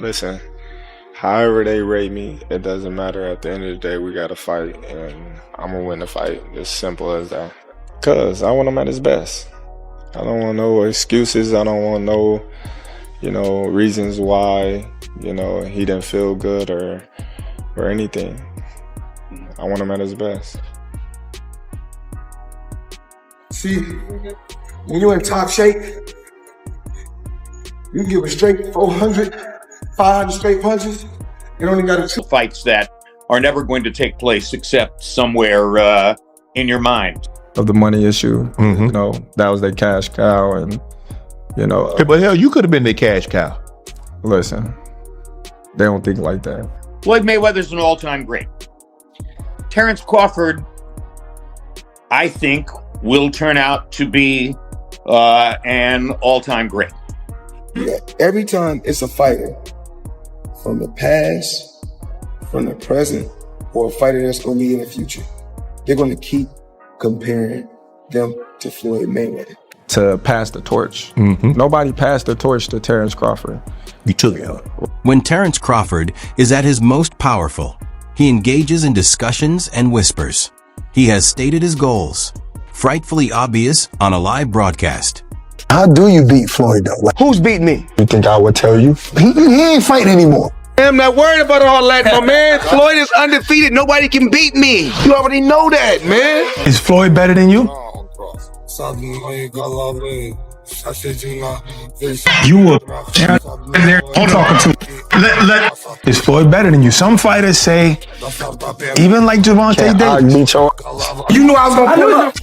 Listen, however they rate me, it doesn't matter. At the end of the day, we got to fight, and I'm going to win the fight. As simple as that. Because I want him at his best. I don't want no excuses. I don't want no, reasons why, he didn't feel good or anything. I want him at his best. See, when you're in top shape, you give a straight 400, 500 straight punches. You only got to fights that are never going to take place except somewhere in your mind. Of the money issue, that was their cash cow, and Hey, but hell, you could have been their cash cow. Listen, they don't think like that. Floyd Mayweather's an all-time great. Terence Crawford, I think, will turn out to be an all-time great. Yeah, every time it's a fighter from the past, from the present, or a fighter that's going to be in the future, they're going to keep comparing them to Floyd Mayweather. To pass the torch. Nobody passed the torch to Terence Crawford. You took it. When Terence Crawford is at his most powerful, he engages in discussions and whispers. He has stated his goals, frightfully obvious on a live broadcast. How do you beat Floyd, though? Who's beat me? You think I would tell you? He ain't fighting anymore. I'm not worried about all that, my man. Floyd is undefeated. Nobody can beat me. You already know that, man. Is Floyd better than you? You were there talking to. Is Floyd better than you? Some fighters say, even like Gervonta Davis. You knew I was going to pull up.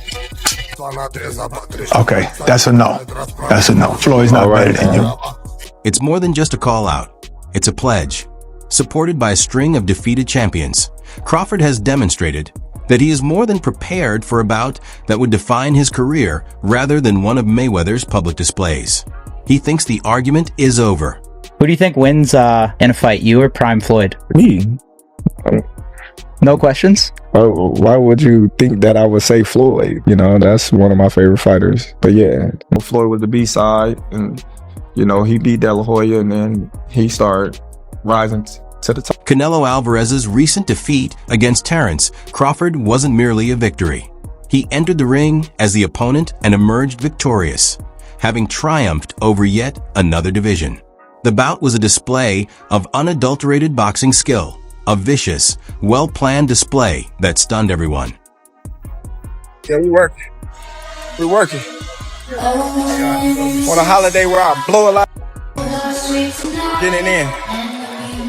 Okay, that's a no. That's a no. Floyd's not better than you. It's more than just a call-out. It's a pledge. Supported by a string of defeated champions, Crawford has demonstrated that he is more than prepared for a bout that would define his career rather than one of Mayweather's public displays. He thinks the argument is over. Who do you think wins in a fight, you or Prime Floyd? Me? No questions? Why would you think that I would say Floyd? That's one of my favorite fighters. But yeah, Floyd was the B-side, and he beat De La Hoya, and then he started rising to the top. Canelo Alvarez's recent defeat against Terence Crawford wasn't merely a victory. He entered the ring as the opponent and emerged victorious, having triumphed over yet another division. The bout was a display of unadulterated boxing skill, a vicious, well-planned display that stunned everyone. Yeah, we working. We working. On a holiday where I blow a lot. Getting in.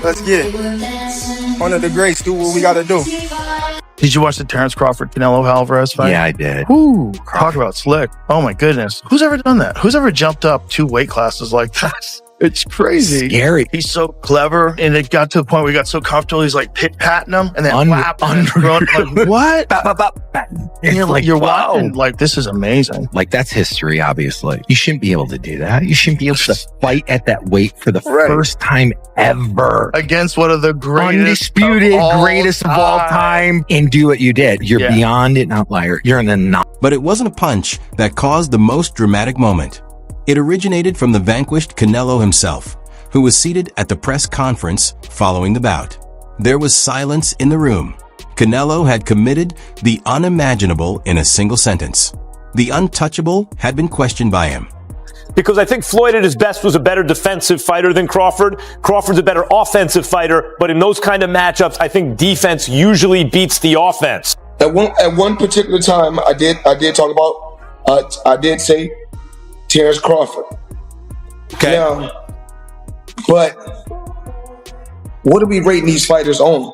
Let's get it. Honor the greats, do what we gotta do. Did you watch the Terence Crawford Canelo Alvarez fight? Yeah, I did. Ooh, talk about slick. Oh my goodness. Who's ever done that? Who's ever jumped up 2 weight classes like that? It's crazy. Scary. He's so clever, and it got to the point where he got so comfortable, he's like pit-patting him, and then like, what? And you're watching, like, this is amazing. Like, that's history, obviously. You shouldn't be able to do that. You shouldn't be able to fight at that weight for the first time ever. Against one of the greatest greatest of all time, and do what you did. You're beyond an outlier. You're an anomaly. But it wasn't a punch that caused the most dramatic moment. It originated from the vanquished Canelo himself, who was seated at the press conference following the bout. There was silence in the room. Canelo had committed the unimaginable in a single sentence. The untouchable had been questioned by him. Because I think Floyd at his best was a better defensive fighter than Crawford. Crawford's a better offensive fighter, but in those kind of matchups, I think defense usually beats the offense. At one particular time, I did talk about, I did say Terence Crawford. Okay. Now, but what are we rating these fighters on?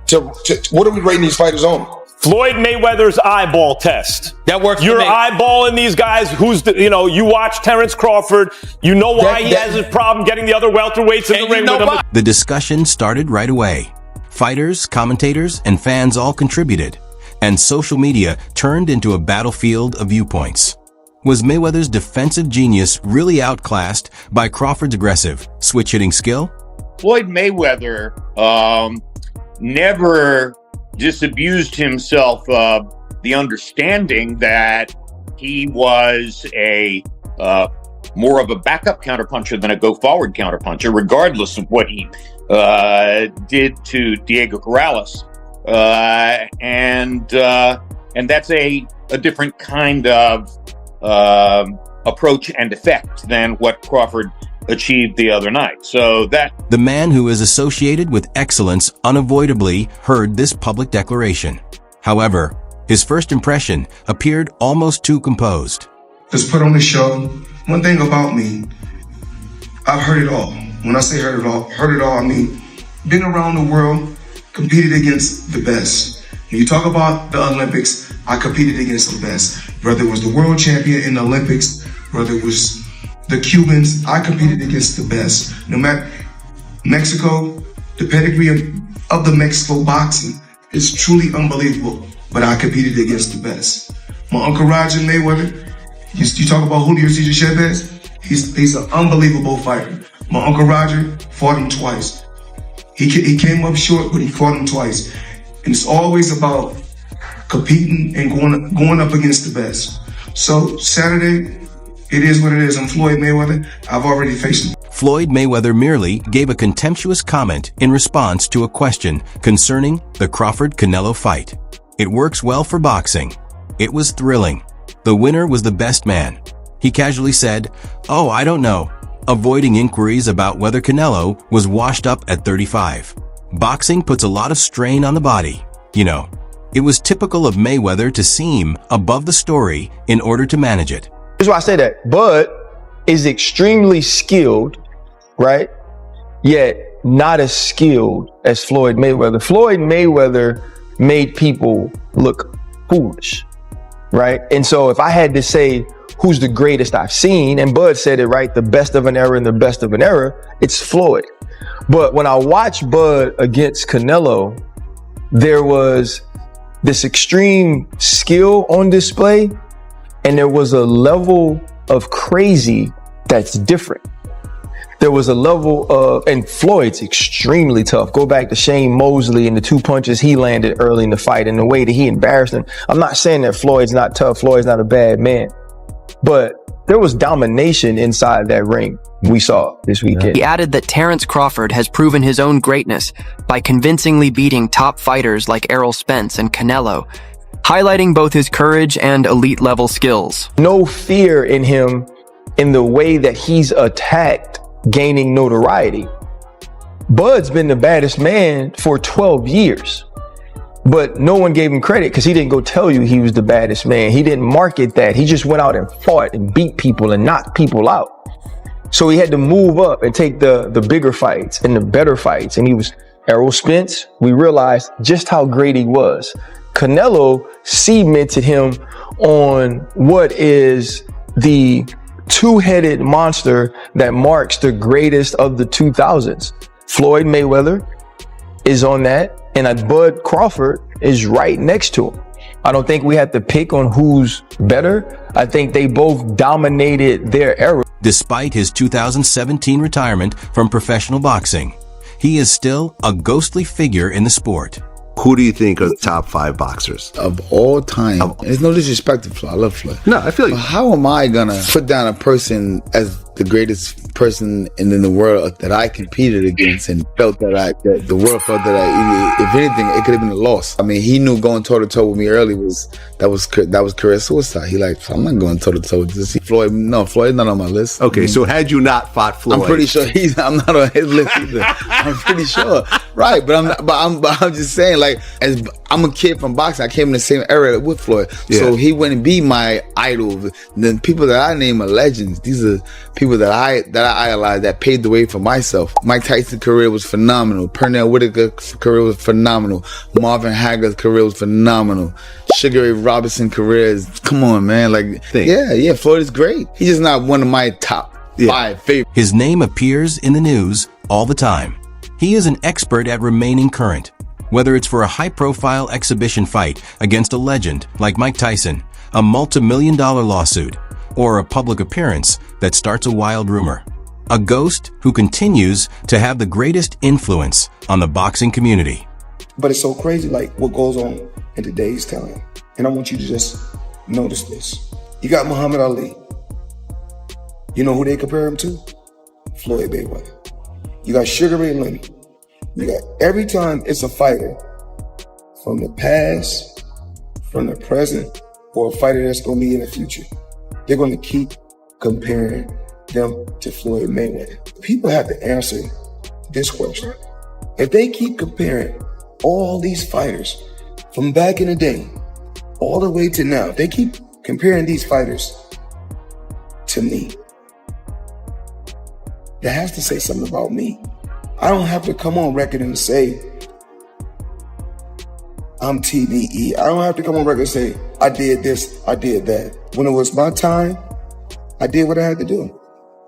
What are we rating these fighters on? Floyd Mayweather's eyeball test. That works. You're eyeballing these guys. You watch Terence Crawford. You know why he has his problem getting the other welterweights in the ring with him. The discussion started right away. Fighters, commentators, and fans all contributed, and social media turned into a battlefield of viewpoints. Was Mayweather's defensive genius really outclassed by Crawford's aggressive, switch-hitting skill? Floyd Mayweather never disabused himself of the understanding that he was a more of a backup counterpuncher than a go-forward counterpuncher, regardless of what he did to Diego Corrales. And that's a different kind of approach and effect than what Crawford achieved the other night. So that The man who is associated with excellence unavoidably heard this public declaration. However, his first impression appeared almost too composed. Just put on the show. One thing about me, I've heard it all. When I say heard it all, I mean, been around the world, competed against the best. When you talk about the Olympics, I competed against the best. Whether it was the world champion in the Olympics, whether it was the Cubans, I competed against the best. No matter Mexico, the pedigree of the Mexico boxing is truly unbelievable, but I competed against the best. My Uncle Roger Mayweather, you talk about Julio Cesar Chavez, he's an unbelievable fighter. My Uncle Roger fought him twice. He came up short, but he fought him twice. And it's always about competing and going up against the best. So Saturday, it is what it is. I'm Floyd Mayweather. I've already faced him. Floyd Mayweather merely gave a contemptuous comment in response to a question concerning the Crawford-Canelo fight. It works well for boxing. It was thrilling. The winner was the best man. He casually said, "Oh, I don't know," avoiding inquiries about whether Canelo was washed up at 35. Boxing puts a lot of strain on the body, you know. It was typical of Mayweather to seem above the story in order to manage it. Here's why I say that. Bud is extremely skilled, right? Yet not as skilled as Floyd Mayweather. Floyd Mayweather made people look foolish, right? And so if I had to say who's the greatest I've seen, and Bud said it right, the best of an era and the best of an era, it's Floyd. But when I watched Bud against Canelo, there was this extreme skill on display, and there was a level of crazy that's different. There was a level of, and Floyd's extremely tough. Go back to Shane Mosley and the 2 punches he landed early in the fight and the way that he embarrassed him. I'm not saying that Floyd's not tough. Floyd's not a bad man. But there was domination inside that ring we saw this weekend. He added that Terence Crawford has proven his own greatness by convincingly beating top fighters like Errol Spence and Canelo, highlighting both his courage and elite-level skills. No fear in him in the way that he's attacked gaining notoriety. Bud's been the baddest man for 12 years. But no one gave him credit because he didn't go tell you he was the baddest man. He didn't market that. He just went out and fought and beat people and knocked people out. So he had to move up and take the bigger fights and the better fights. And he was Errol Spence. We realized just how great he was. Canelo cemented him on what is the two-headed monster that marks the greatest of the 2000s. Floyd Mayweather is on that. And Bud Crawford is right next to him. I don't think we have to pick on who's better. I think they both dominated their era. Despite his 2017 retirement from professional boxing, he is still a ghostly figure in the sport. Who do you think are the top 5 boxers? Of all time. There's no disrespect to Floyd. I love Floyd. No, I feel like... But how am I gonna put down a person as the greatest person in the world that I competed against and felt that the world felt that if anything, it could have been a loss. I mean, he knew going toe to toe with me early was career suicide. He like, I'm not going toe to toe with this. Floyd, no, Floyd's not on my list. Okay, so had you not fought Floyd, I'm pretty sure I'm not on his list either. I'm pretty sure, right? But I'm just saying, like, as I'm a kid from boxing, I came in the same era with Floyd, so he wouldn't be my idol. The people that I name are legends. These are people that I idolize, that paved the way for myself. Mike Tyson's career was phenomenal. Pernell Whitaker's career was phenomenal. Marvin Hagler's career was phenomenal. Sugar Ray Robinson's career is, come on, man. Like, yeah, Floyd is great. He's just not one of my top 5 favorites. His name appears in the news all the time. He is an expert at remaining current, whether it's for a high-profile exhibition fight against a legend like Mike Tyson, a multi-million-dollar lawsuit, or a public appearance that starts a wild rumor. A ghost who continues to have the greatest influence on the boxing community. But it's so crazy, like, what goes on in today's time. And I want you to just notice this. You got Muhammad Ali. You know who they compare him to? Floyd Mayweather. You got Sugar Ray Leonard. You got every time it's a fighter from the past, from the present, or a fighter that's going to be in the future, they're going to keep comparing them to Floyd Mayweather. People have to answer this question. If they keep comparing all these fighters from back in the day all the way to now, if they keep comparing these fighters to me, that has to say something about me. I don't have to come on record and say I'm TBE. I don't have to come on record and say I did this, I did that. When it was my time, I did what I had to do.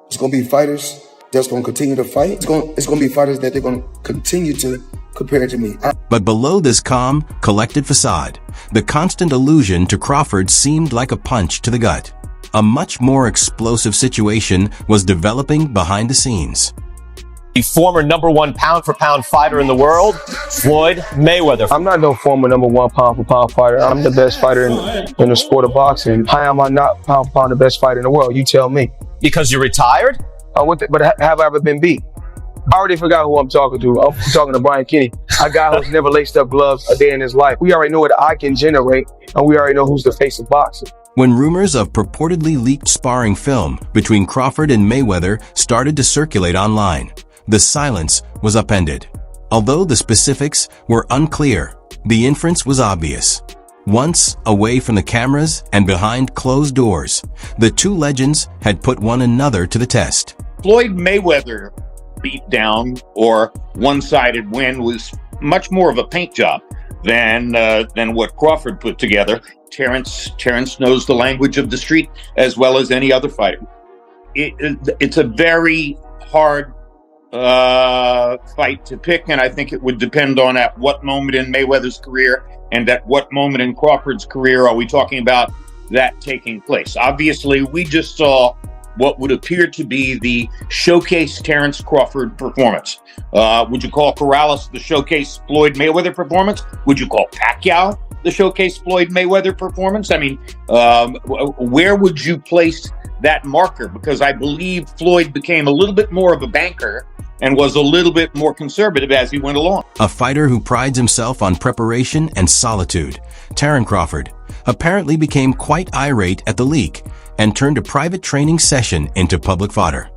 It's going to be fighters that's going to continue to fight. It's going to be fighters that they're going to continue to compare to me. But below this calm, collected facade, the constant allusion to Crawford seemed like a punch to the gut. A much more explosive situation was developing behind the scenes. The former #1 pound-for-pound fighter in the world, Floyd Mayweather. I'm not no former #1 pound-for-pound fighter. I'm the best fighter in the sport of boxing. How am I not pound-for-pound the best fighter in the world? You tell me. Because you're retired? But have I ever been beat? I already forgot who I'm talking to. I'm talking to Brian Kenny, a guy who's never laced up gloves a day in his life. We already know what I can generate, and we already know who's the face of boxing. When rumors of purportedly leaked sparring film between Crawford and Mayweather started to circulate online, the silence was upended. Although the specifics were unclear, the inference was obvious. Once away from the cameras and behind closed doors, the two legends had put one another to the test. Floyd Mayweather beatdown or one-sided win was much more of a paint job than what Crawford put together. Terence knows the language of the street as well as any other fighter. It's a very hard fight to pick, and I think it would depend on at what moment in Mayweather's career and at what moment in Crawford's career are we talking about that taking place. Obviously, we just saw what would appear to be the showcase Terence Crawford performance. Would you call Corrales the showcase Floyd Mayweather performance? Would you call Pacquiao the showcase Floyd Mayweather performance? I mean, where would you place that marker? Because I believe Floyd became a little bit more of a banker and was a little bit more conservative as he went along. A fighter who prides himself on preparation and solitude, Terence Crawford apparently became quite irate at the leak and turned a private training session into public fodder.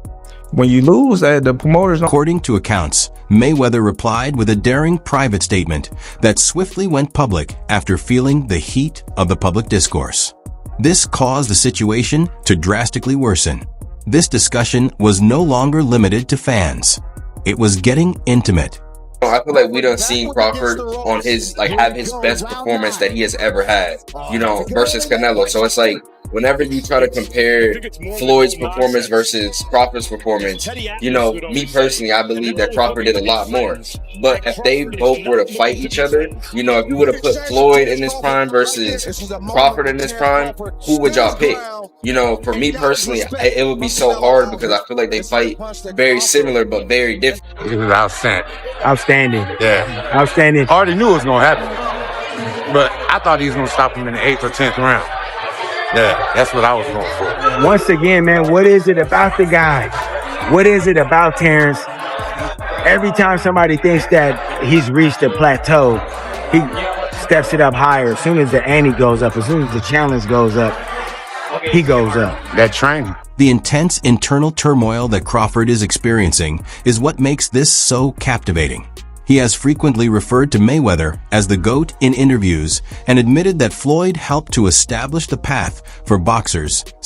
When you lose, the promoters... According to accounts, Mayweather replied with a daring private statement that swiftly went public after feeling the heat of the public discourse. This caused the situation to drastically worsen. This discussion was no longer limited to fans. It was getting intimate. I feel like we done seen Crawford on his, have his best performance that he has ever had, versus Canelo. So it's like, whenever you try to compare Floyd's performance versus Crawford's performance, me personally, I believe that Crawford did a lot more. But if they both were to fight each other, if you would have put Floyd in his prime versus Crawford in his prime, who would y'all pick? For me personally, it would be so hard because I feel like they fight very similar but very different. It was outstanding. Outstanding. Yeah. Outstanding. I already knew it was going to happen. But I thought he was going to stop him in the 8th or 10th round. Yeah, that's what I was going for. Once again, man, what is it about the guy? What is it about Terence? Every time somebody thinks that he's reached a plateau, he steps it up higher. As soon as the ante goes up, as soon as the challenge goes up, he goes up. That training. The intense internal turmoil that Crawford is experiencing is what makes this so captivating. He has frequently referred to Mayweather as the GOAT in interviews and admitted that Floyd helped to establish the path for boxers